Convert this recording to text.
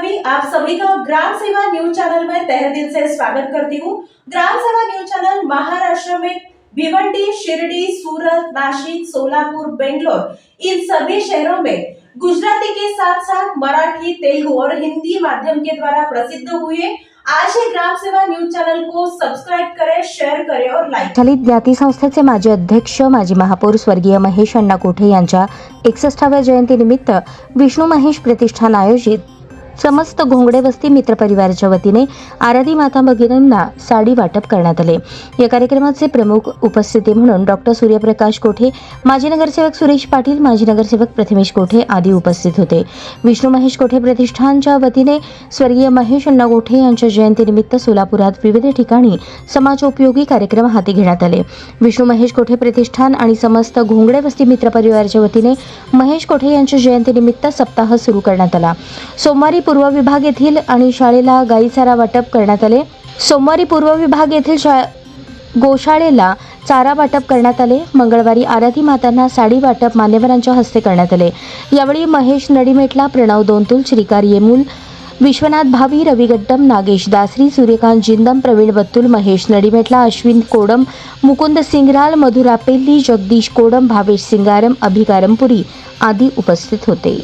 सभी आप सभी का ग्राम सेवा न्यूज चैनल में तहे दिल से स्वागत करती हूँ। ग्राम सेवा न्यूज चैनल महाराष्ट्र में भिवंडी, शिरडी, सूरत, नासिक, सोलापुर, बेंगलोर इन सभी शहरों में गुजराती के साथ साथ मराठी, तेलुगु और हिंदी माध्यम के द्वारा प्रसिद्ध हुए। आज ही ग्राम सेवा न्यूज चॅनल को सबस्क्राइब करें, शेअर करें और लाईक। दलित ज्ञाती संस्थेचे माजी अध्यक्ष, माजी महापौर स्वर्गीय महेश अण्णा कोठे यांच्या 61व्या जयंतीनिमित्त विष्णू महेश प्रतिष्ठान आयोजित समस्त घोंगडे वस्ती मित्र परिवाराच्या वतीने आराधी माता भगिनींना साडी वाटप करण्यात आले। या कार्यक्रमाचे प्रमुख उपस्थिती म्हणून डॉक्टर सूर्यप्रकाश कोठे, माजी नगरसेवक सुरेश पाटील, माजी नगरसेवक प्रथमेश कोठे आदी उपस्थित होते। विष्णू महेश कोठे प्रतिष्ठानच्या वतीने स्वर्गीय महेश अण्णा कोठे यांच्या जयंतीनिमित्त सोलापुरात विविध ठिकाणी समाजोपयोगी कार्यक्रम हाती घेण्यात आले। विष्णू महेश कोठे प्रतिष्ठान आणि समस्त घोंगडे वस्ती मित्र परिवाराच्या वतीने महेश कोठे यांच्या जयंतीनिमित्त सप्ताह सुरू करण्यात आला। सोमवारी पूर्व विभाग येथील आणि शाळेला गाई चारा वाटप करण्यात आले। सोमवारी पूर्व विभाग येथील गोशाळेला चारा वाटप करण्यात आले। मंगळवारी आराधी मातांना साडी वाटप मान्यवरांच्या हस्ते करण्यात आले। यावेळी महेश नडीमेटला, प्रणव दोनतुल, श्रीकार येमूल, विश्वनाथ भावी, रवी गड्डम, नागेश दासरी, सूर्यकांत जिंदम, प्रवीण बत्तुल, महेश नडीमेटला, अश्विन कोडम, मुकुंद सिंगराल, मधुरा पेल्ली, जगदीश कोडम, भावेश सिंगारम, अभिकारमपुरी आदी उपस्थित होते।